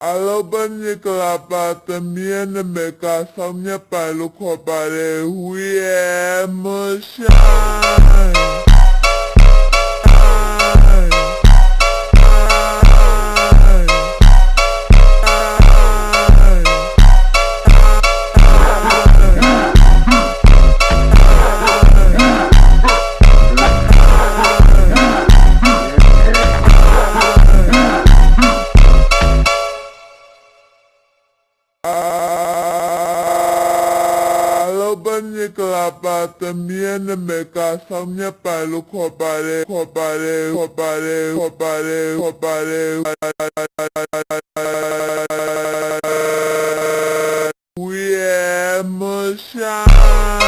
Alobani kalapa también me casa mi palo copare huye moshai. Alobani kalapa también me casa mi palo copare huye moshai.